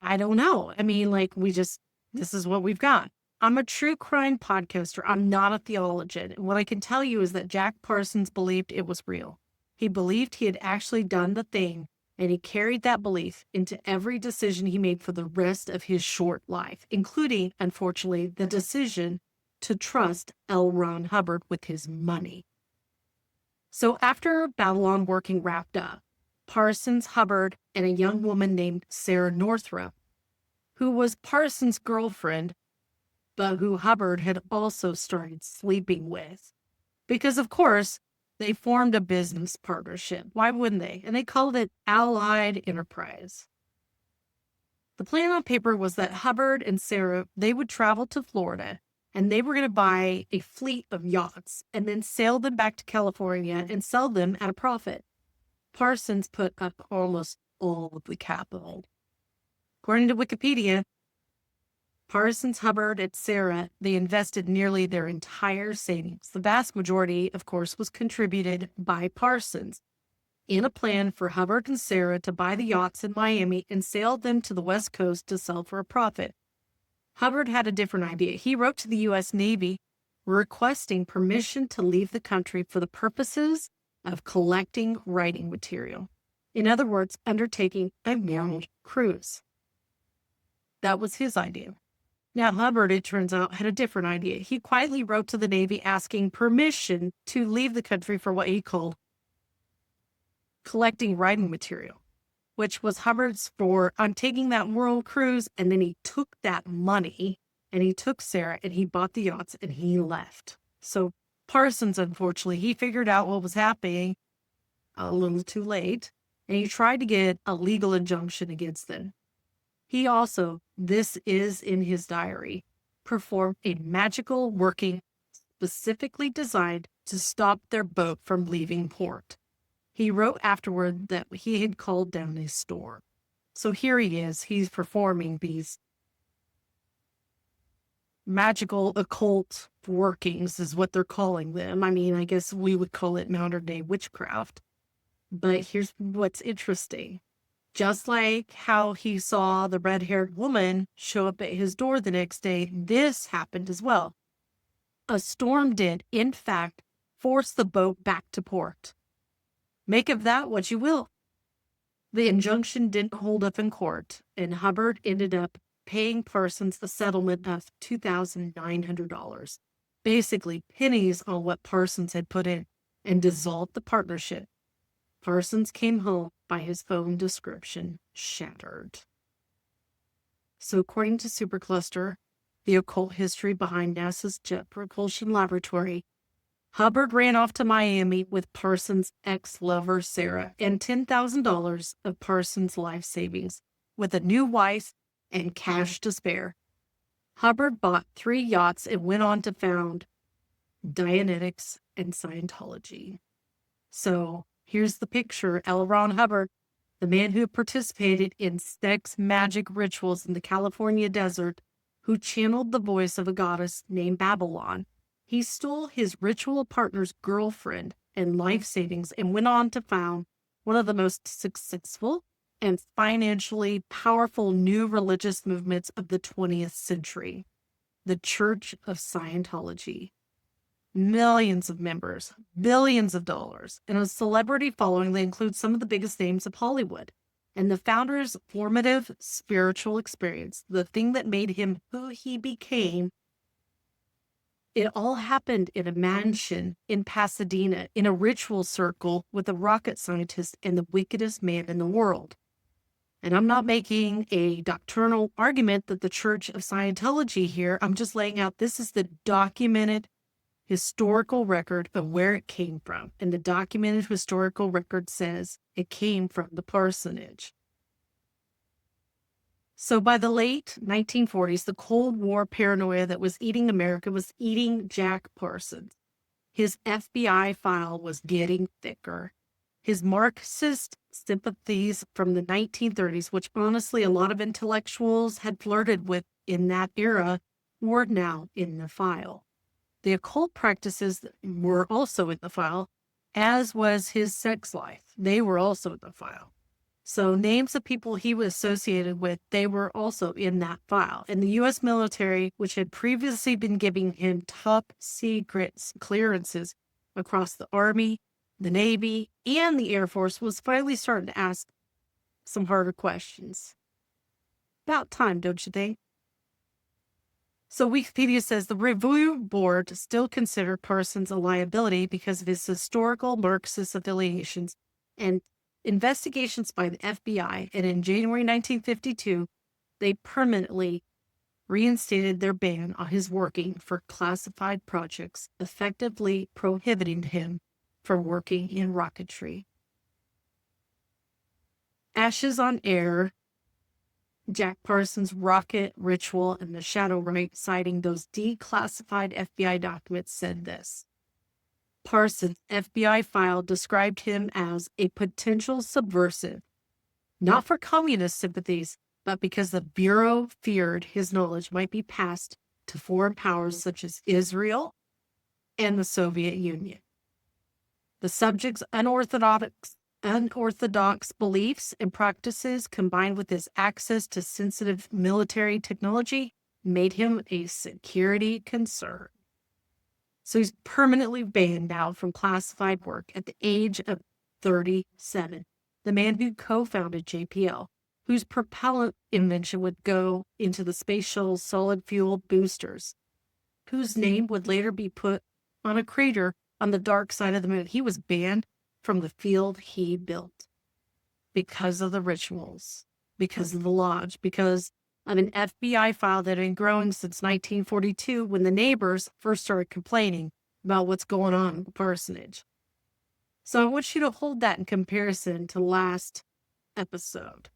I don't know. I mean, this is what we've got. I'm a true crime podcaster. I'm not a theologian. And what I can tell you is that Jack Parsons believed it was real. He believed he had actually done the thing, and he carried that belief into every decision he made for the rest of his short life, including, unfortunately, the decision to trust L. Ron Hubbard with his money. So after Babalon working wrapped up, Parsons, Hubbard, and a young woman named Sarah Northrup, who was Parsons' girlfriend, but who Hubbard had also started sleeping with. Because, of course, they formed a business partnership. Why wouldn't they? And they called it Allied Enterprise. The plan on paper was that Hubbard and Sarah, they would travel to Florida, and they were going to buy a fleet of yachts and then sail them back to California and sell them at a profit. Parsons put up almost all of the capital. According to Wikipedia, Parsons, Hubbard, and Sarah, they invested nearly their entire savings. The vast majority, of course, was contributed by Parsons in a plan for Hubbard and Sarah to buy the yachts in Miami and sail them to the West Coast to sell for a profit. Hubbard had a different idea. He wrote to the U.S. Navy requesting permission to leave the country for the purposes of collecting writing material. In other words, undertaking a world cruise. That was his idea. Now, Hubbard, it turns out, had a different idea. He quietly wrote to the Navy asking permission to leave the country for what he called collecting writing material, which was Hubbard's for I'm taking that world cruise. And then he took that money and he took Sarah and he bought the yachts and he left. So Parsons, unfortunately, he figured out what was happening a little too late, and he tried to get a legal injunction against them. He also, this is in his diary, performed a magical working specifically designed to stop their boat from leaving port. He wrote afterward that he had called down a storm. So here he is, he's performing these magical occult workings is what they're calling them. I mean, I guess we would call it modern day witchcraft. But here's what's interesting. Just like how he saw the red-haired woman show up at his door the next day, this happened as well. A storm did, in fact, force the boat back to port. Make of that what you will. The injunction didn't hold up in court, and Hubbard ended up paying Parsons a settlement of $2,900, basically pennies on what Parsons had put in, and dissolved the partnership. Parsons came home, by his phone description, shattered. So according to Supercluster, the occult history behind NASA's Jet Propulsion Laboratory, Hubbard ran off to Miami with Parsons' ex-lover, Sarah, and $10,000 of Parsons' life savings, with a new wife and cash to spare. Hubbard bought 3 yachts and went on to found Dianetics and Scientology. So here's the picture. L. Ron Hubbard, the man who participated in sex magic rituals in the California desert, who channeled the voice of a goddess named Babalon. He stole his ritual partner's girlfriend and life savings and went on to found one of the most successful and financially powerful new religious movements of the 20th century, the Church of Scientology. Millions of members, billions of dollars, and a celebrity following that includes some of the biggest names of Hollywood. And the founder's formative spiritual experience, the thing that made him who he became, it all happened in a mansion in Pasadena, in a ritual circle with a rocket scientist and the wickedest man in the world. And I'm not making a doctrinal argument that the Church of Scientology here. I'm just laying out this is the documented historical record of where it came from. And the documented historical record says it came from the Parsonage. So by the late 1940s, the Cold War paranoia that was eating America was eating Jack Parsons. His FBI file was getting thicker. His Marxist sympathies from the 1930s, which honestly a lot of intellectuals had flirted with in that era, were now in the file. The occult practices were also in the file, as was his sex life. They were also in the file. So names of people he was associated with, they were also in that file. And the U.S. military, which had previously been giving him top secret clearances across the Army, the Navy, and the Air Force, was finally starting to ask some harder questions. About time, don't you think? So Wikipedia says the review board still considered Parsons a liability because of his historical Marxist affiliations and investigations by the FBI, and in January 1952, they permanently reinstated their ban on his working for classified projects, effectively prohibiting him from working in rocketry. Ashes on Air, Jack Parsons' rocket ritual, and the Shadow Rite, citing those declassified FBI documents, said this. Parsons' FBI file described him as a potential subversive, not for communist sympathies, but because the Bureau feared his knowledge might be passed to foreign powers such as Israel and the Soviet Union. The subject's unorthodox beliefs and practices, combined with his access to sensitive military technology, made him a security concern. So he's permanently banned now from classified work at the age of 37. The man who co-founded JPL, whose propellant invention would go into the space shuttle's solid fuel boosters, whose name would later be put on a crater on the dark side of the moon. He was banned from the field he built because of the rituals, because of the lodge, because of an FBI file that had been growing since 1942 when the neighbors first started complaining about what's going on in the parsonage. So I want you to hold that in comparison to last episode.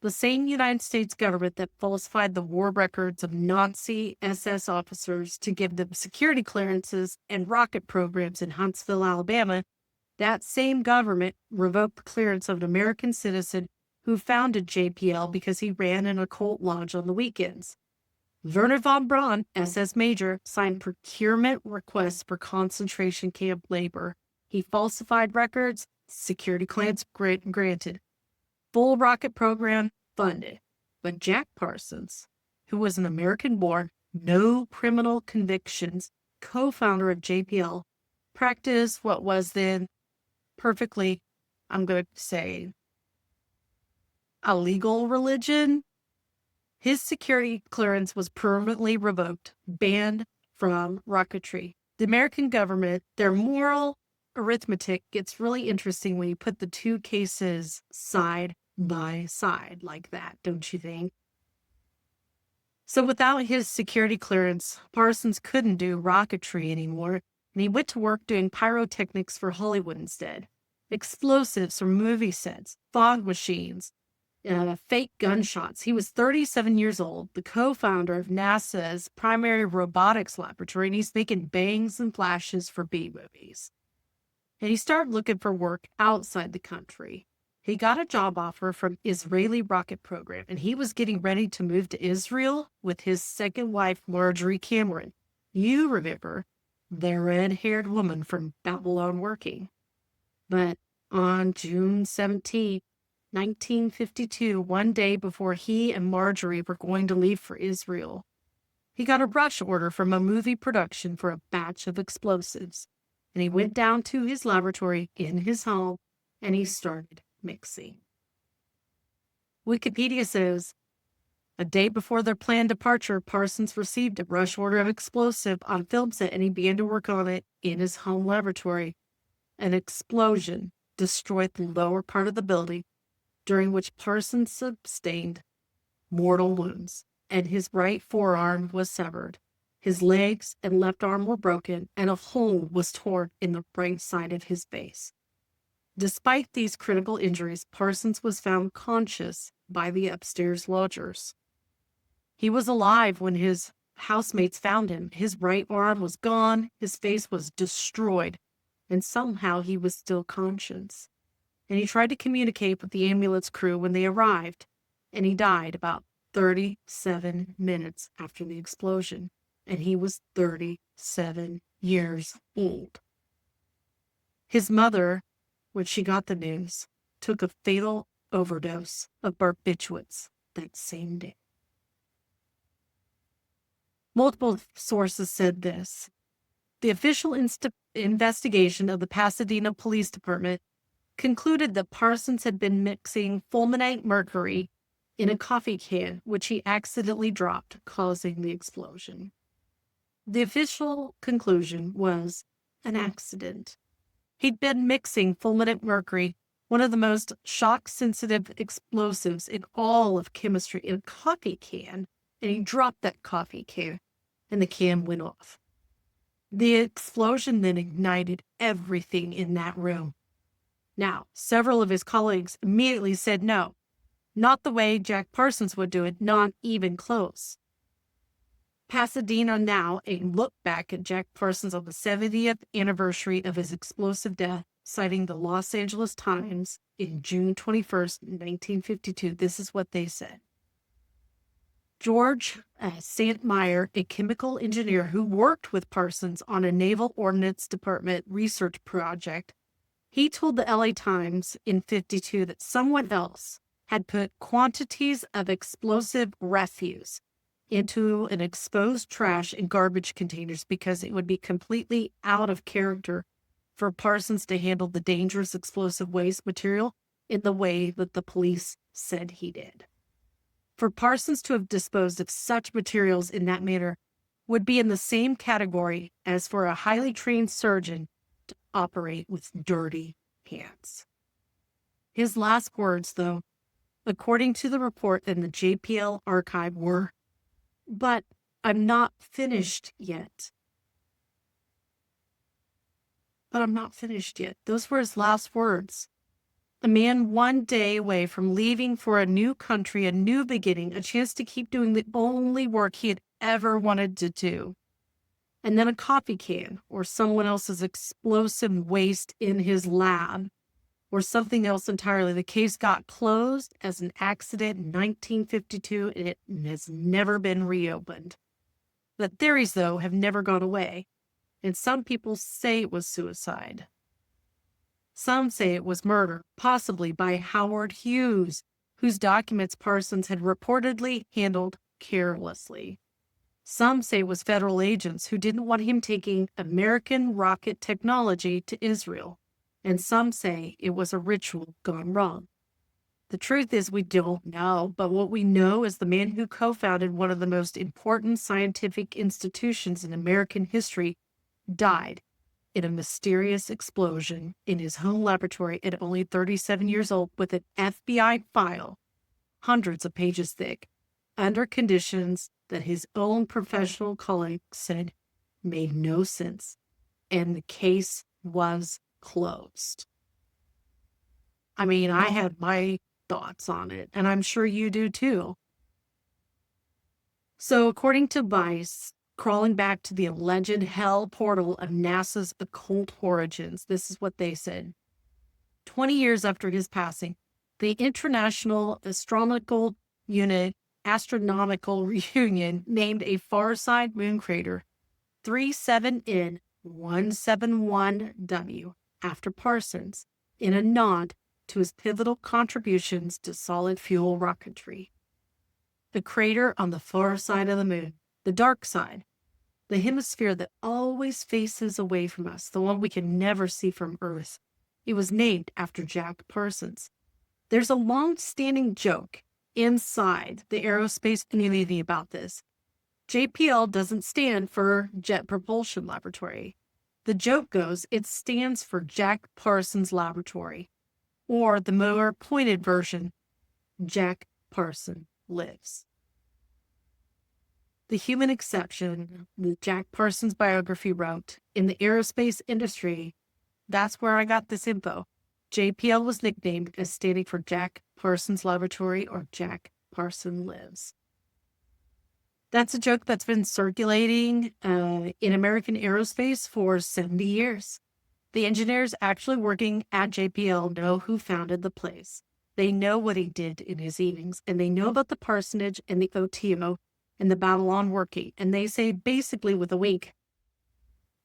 The same United States government that falsified the war records of Nazi SS officers to give them security clearances and rocket programs in Huntsville, Alabama, that same government revoked the clearance of an American citizen who founded JPL because he ran an occult lodge on the weekends. Werner von Braun, SS Major, signed procurement requests for concentration camp labor. He falsified records, security clearance granted. Full rocket program funded. But Jack Parsons, who was an American-born, no criminal convictions, co-founder of JPL, practiced what was then perfectly, I'm going to say, a legal religion. His security clearance was permanently revoked, banned from rocketry. The American government, their moral arithmetic gets really interesting when you put the two cases side by side like that, don't you think? So without his security clearance, Parsons couldn't do rocketry anymore, and he went to work doing pyrotechnics for Hollywood instead. Explosives from movie sets, fog machines, fake gunshots. He was 37 years old, the co-founder of NASA's primary robotics laboratory, and he's making bangs and flashes for B-movies. And he started looking for work outside the country. He got a job offer from Israeli rocket program, and he was getting ready to move to Israel with his second wife, Marjorie Cameron. You remember the red-haired woman from Babalon working. But on June 17, 1952, one day before he and Marjorie were going to leave for Israel, he got a rush order from a movie production for a batch of explosives. And he went down to his laboratory in his home, and he started mixing. Wikipedia says, a day before their planned departure, Parsons received a rush order of explosive on film set, and he began to work on it in his home laboratory. An explosion destroyed the lower part of the building, during which Parsons sustained mortal wounds, and his right forearm was severed. His legs and left arm were broken, and a hole was torn in the right side of his face. Despite these critical injuries, Parsons was found conscious by the upstairs lodgers. He was alive when his housemates found him. His right arm was gone, his face was destroyed, and somehow he was still conscious. And he tried to communicate with the ambulance crew when they arrived, and he died about 37 minutes after the explosion. And he was 37 years old. His mother, when she got the news, took a fatal overdose of barbiturates that same day. Multiple sources said this. The official investigation of the Pasadena Police Department concluded that Parsons had been mixing fulminate mercury in a coffee can, which he accidentally dropped, causing the explosion. The official conclusion was an accident. He'd been mixing fulminate mercury, one of the most shock-sensitive explosives in all of chemistry, in a coffee can, and he dropped that coffee can, and the can went off. The explosion then ignited everything in that room. Now, several of his colleagues immediately said no, not the way Jack Parsons would do it, not even close. Pasadena Now, a look back at Jack Parsons on the 70th anniversary of his explosive death, citing the Los Angeles Times in June 21st, 1952. This is what they said. George Santmeyer, a chemical engineer who worked with Parsons on a Naval Ordnance Department research project, he told the LA Times in 52 that someone else had put quantities of explosive refuse into an exposed trash and garbage containers because it would be completely out of character for Parsons to handle the dangerous explosive waste material in the way that the police said he did. For Parsons to have disposed of such materials in that manner would be in the same category as for a highly trained surgeon to operate with dirty hands. His last words, though, according to the report in the JPL archive, were, "But I'm not finished yet." But I'm not finished yet. Those were his last words. A man one day away from leaving for a new country, a new beginning, a chance to keep doing the only work he had ever wanted to do. And then a coffee can or someone else's explosive waste in his lab or something else entirely. The case got closed as an accident in 1952 and it has never been reopened. The theories, though, have never gone away. And some people say it was suicide. Some say it was murder, possibly by Howard Hughes, whose documents Parsons had reportedly handled carelessly. Some say it was federal agents who didn't want him taking American rocket technology to Israel. And some say it was a ritual gone wrong. The truth is we don't know, but what we know is the man who co-founded one of the most important scientific institutions in American history died in a mysterious explosion in his home laboratory at only 37 years old with an FBI file, hundreds of pages thick, under conditions that his own professional colleagues said made no sense, and the case was closed. I mean, I had my thoughts on it, and I'm sure you do too. So according to Vice, crawling back to the alleged hell portal of NASA's occult origins, this is what they said. 20 years after his passing, the International Astronomical Union named a far-side moon crater 37N171W after Parsons in a nod to his pivotal contributions to solid fuel rocketry. The crater on the far side of the moon, the dark side, the hemisphere that always faces away from us, the one we can never see from Earth. It was named after Jack Parsons. There's a long-standing joke inside the aerospace community about this. JPL doesn't stand for Jet Propulsion Laboratory. The joke goes, it stands for Jack Parsons Laboratory, or the more pointed version, Jack Parsons Lives. The human exception, the Jack Parsons biography wrote, in the aerospace industry, that's where I got this info. JPL was nicknamed as standing for Jack Parsons Laboratory or Jack Parsons Lives. That's a joke that's been circulating in American aerospace for 70 years. The engineers actually working at JPL know who founded the place. They know what he did in his evenings, and they know about the Parsonage and the OTO and the Babalon working, and they say basically with a wink,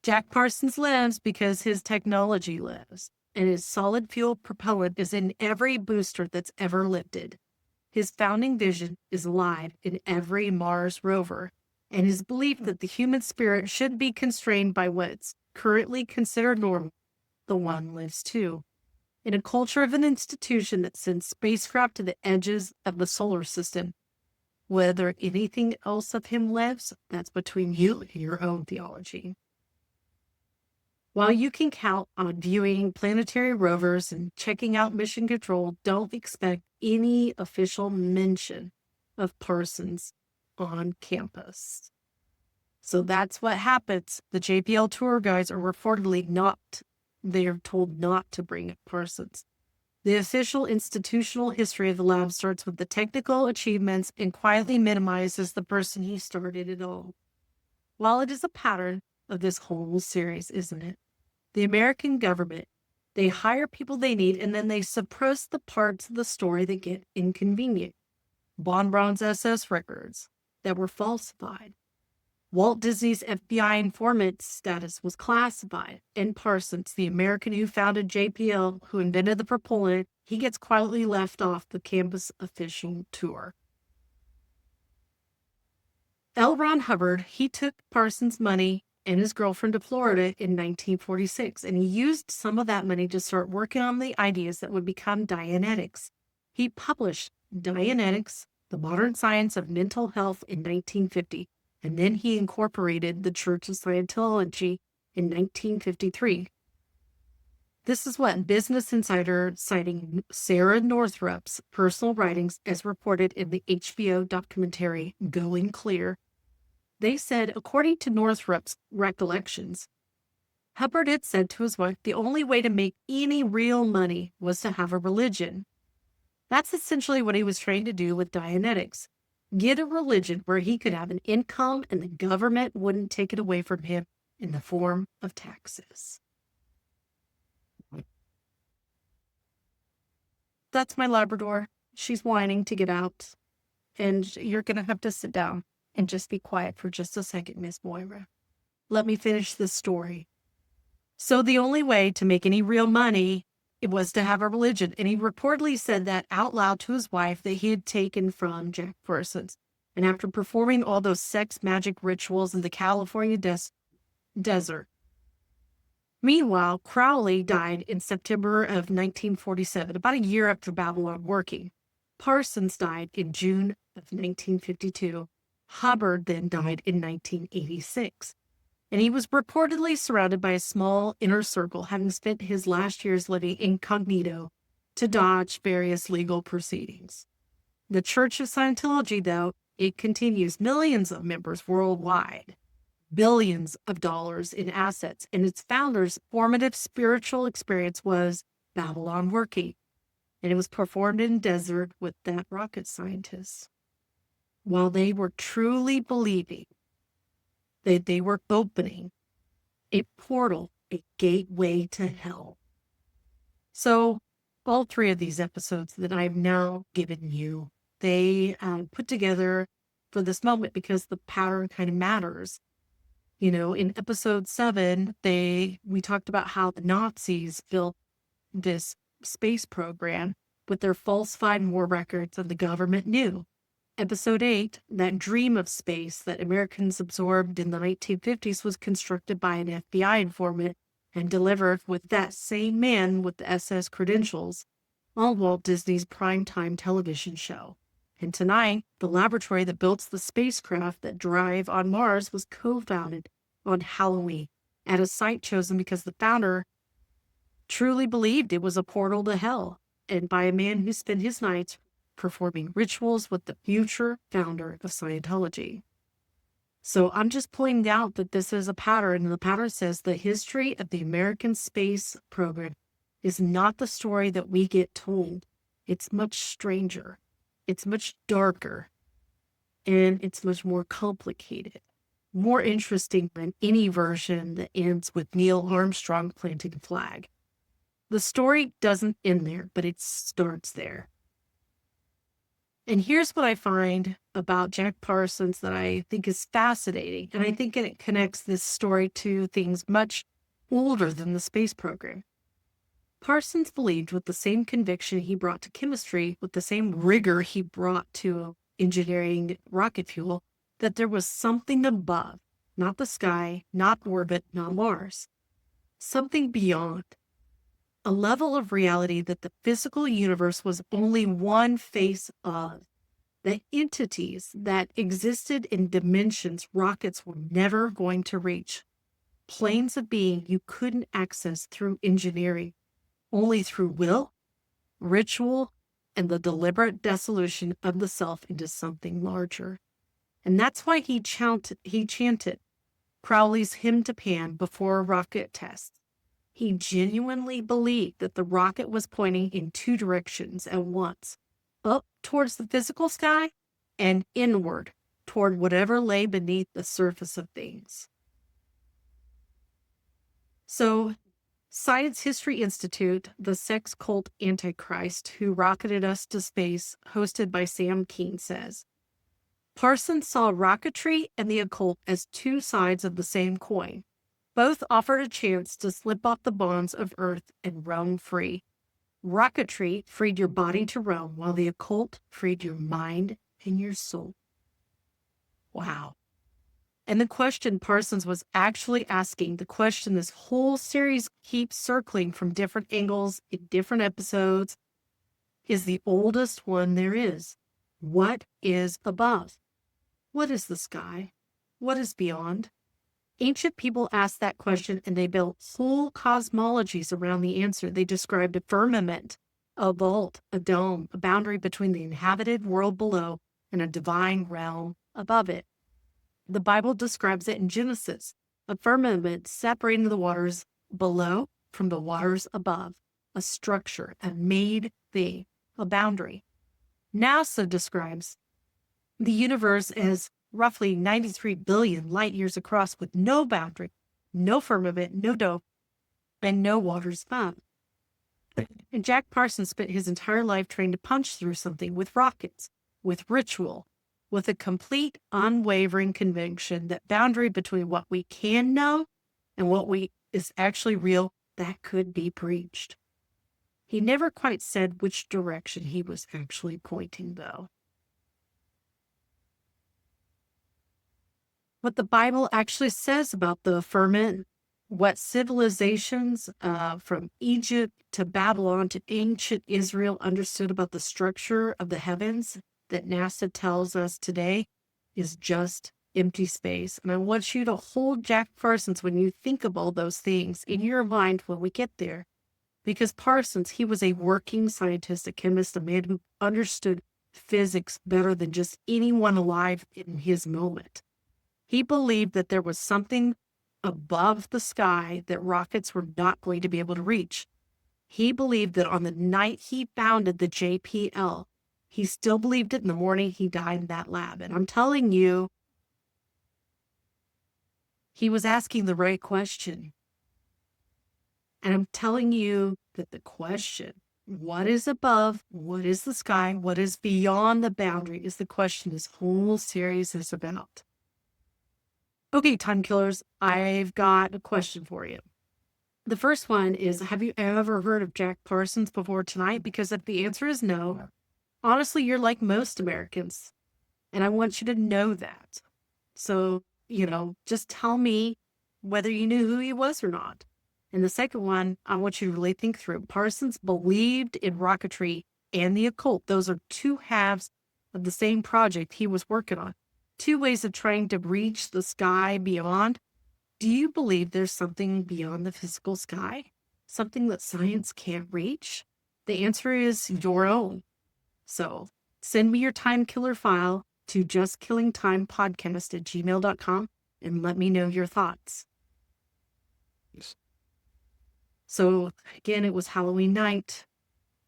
Jack Parsons lives because his technology lives, and his solid fuel propellant is in every booster that's ever lifted. His founding vision is alive in every Mars rover, and his belief that the human spirit should be constrained by what's currently considered normal, the one lives too. In a culture of an institution that sends spacecraft to the edges of the solar system, whether anything else of him lives, that's between you and your own theology. While you can count on viewing planetary rovers and checking out mission control, don't expect any official mention of Parsons on campus. So that's what happens. The JPL tour guides are reportedly they're told not to bring up Parsons. The official institutional history of the lab starts with the technical achievements and quietly minimizes the person who started it all. While it is a pattern of this whole series, isn't it? The American government, they hire people they need and then they suppress the parts of the story that get inconvenient. Von Braun's SS records that were falsified. Walt Disney's FBI informant status was classified, and Parsons, the American who founded JPL, who invented the propellant, he gets quietly left off the campus official tour. L. Ron Hubbard, he took Parsons' money and his girlfriend to Florida in 1946, and he used some of that money to start working on the ideas that would become Dianetics. He published Dianetics, The Modern Science of Mental Health in 1950, and then he incorporated the Church of Scientology in 1953. This is what Business Insider, citing Sarah Northrup's personal writings as reported in the HBO documentary Going Clear. They said, according to Northrup's recollections, Hubbard had said to his wife the only way to make any real money was to have a religion. That's essentially what he was trying to do with Dianetics. Get a religion where he could have an income and the government wouldn't take it away from him in the form of taxes. That's my Labrador. She's whining to get out. And you're going to have to sit down and just be quiet for just a second, Miss Moira. Let me finish this story. So the only way to make any real money, it was to have a religion. And he reportedly said that out loud to his wife that he had taken from Jack Parsons. And after performing all those sex magic rituals in the California desert. Meanwhile, CROWLEY died in September of 1947, about a year after Babalon working. Parsons died in June of 1952. Hubbard then died in 1986. And he was reportedly surrounded by a small inner circle, having spent his last years living incognito to dodge various legal proceedings. The Church of Scientology, though, it continues millions of members worldwide, billions of dollars in assets, and its founder's formative spiritual experience was Babalon working, and it was performed in the desert with that rocket scientist. While they were truly believing that they were opening a portal, a gateway to hell. So all three of these episodes that I've now given you, they put together for this moment because the pattern kind of matters. You know, in episode 7, we talked about how the Nazis built this space program with their falsified war records, and the government knew. Episode 8, that dream of space that Americans absorbed in the 1950s was constructed by an FBI informant and delivered with that same man with the SS credentials on Walt Disney's primetime television show. And tonight, the laboratory that builds the spacecraft that drive on Mars was co-founded on Halloween at a site chosen because the founder truly believed it was a portal to hell, and by a man who spent his nights performing rituals with the future founder of Scientology. So I'm just pointing out that this is a pattern, and the pattern says the history of the American space program is not the story that we get told. It's much stranger. It's much darker, and it's much more complicated, more interesting than any version that ends with Neil Armstrong planting a flag. The story doesn't end there, but it starts there. And here's what I find about Jack Parsons that I think is fascinating, and I think it connects this story to things much older than the space program. Parsons believed with the same conviction he brought to chemistry, with the same rigor he brought to engineering rocket fuel, that there was something above, not the sky, not orbit, not Mars, something beyond, a level of reality that the physical universe was only one face of, the entities that existed in dimensions rockets were never going to reach, planes of being you couldn't access through engineering, only through will, ritual, and the deliberate dissolution of the self into something larger. And that's why he chanted Crowley's hymn to Pan before a rocket test. He genuinely believed that the rocket was pointing in two directions at once, up towards the physical sky and inward toward whatever lay beneath the surface of things. So, Science History Institute, the sex cult Antichrist who rocketed us to space, hosted by Sam Keane, says, Parsons saw rocketry and the occult as two sides of the same coin. Both offered a chance to slip off the bonds of Earth and roam free. Rocketry freed your body to roam, while the occult freed your mind and your soul. Wow. And the question Parsons was actually asking, the question this whole series keeps circling from different angles in different episodes, is the oldest one there is. What is above? What is the sky? What is beyond? Ancient people asked that question and they built whole cosmologies around the answer. They described a firmament, a vault, a dome, a boundary between the inhabited world below and a divine realm above it. The Bible describes it in Genesis, a firmament separating the waters below from the waters above, a structure, a made thing, a boundary. NASA describes the universe as roughly 93 billion light years across with no boundary, no firmament, no dome, and no waters found. And Jack Parsons spent his entire life trying to punch through something with rockets, with ritual, with a complete unwavering conviction that boundary between what we can know and what is actually real, that could be breached. He never quite said which direction he was actually pointing, though. What the Bible actually says about the firmament, what civilizations from Egypt to Babylon to ancient Israel understood about the structure of the heavens that NASA tells us today is just empty space. And I want you to hold Jack Parsons when you think of all those things in your mind when we get there. Because Parsons, he was a working scientist, a chemist, a man who understood physics better than just anyone alive in his moment. He believed that there was something above the sky that rockets were not going to be able to reach. He believed that on the night he founded the JPL, he still believed it in the morning he died in that lab. And I'm telling you, he was asking the right question. And I'm telling you that the question, what is above, what is the sky, what is beyond the boundary, is the question this whole series is about. Okay, time killers, I've got a question for you. The first one is, have you ever heard of Jack Parsons before tonight? Because if the answer is no, honestly, you're like most Americans. And I want you to know that. So, just tell me whether you knew who he was or not. And the second one, I want you to really think through. Parsons believed in rocketry and the occult. Those are two halves of the same project he was working on. Two ways of trying to reach the sky beyond. Do you believe there's something beyond the physical sky? Something that science can't reach? The answer is your own. So send me your time killer file to justkillingtimepodcast@gmail.com and let me know your thoughts. Yes. So again, it was Halloween night,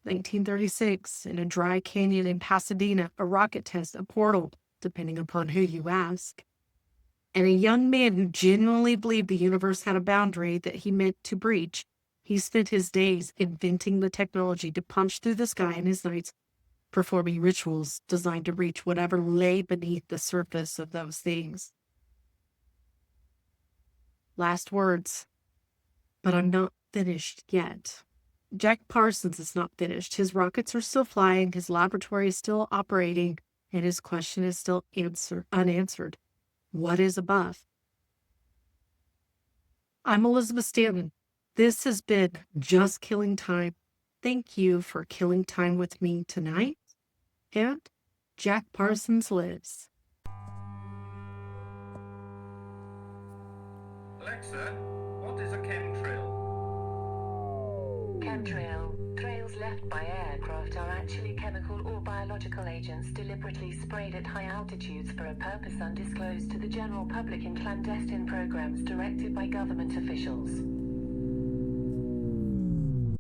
1936, in a dry canyon in Pasadena, a rocket test, a portal, depending upon who you ask. And a young man who genuinely believed the universe had a boundary that he meant to breach, he spent his days inventing the technology to punch through the sky and his nights performing rituals designed to reach whatever lay beneath the surface of those things. Last words, but I'm not finished yet. Jack Parsons is not finished. His rockets are still flying, his laboratory is still operating, and his question is still unanswered. What is above? I'm Elizabeth Stanton. This has been Just Killing Time. Thank you for killing time with me tonight. And Jack Parsons lives. Alexa, what is a chemtrail? Chemtrail. Trails left by aircraft are actually chemical or biological agents deliberately sprayed at high altitudes for a purpose undisclosed to the general public in clandestine programs directed by government officials.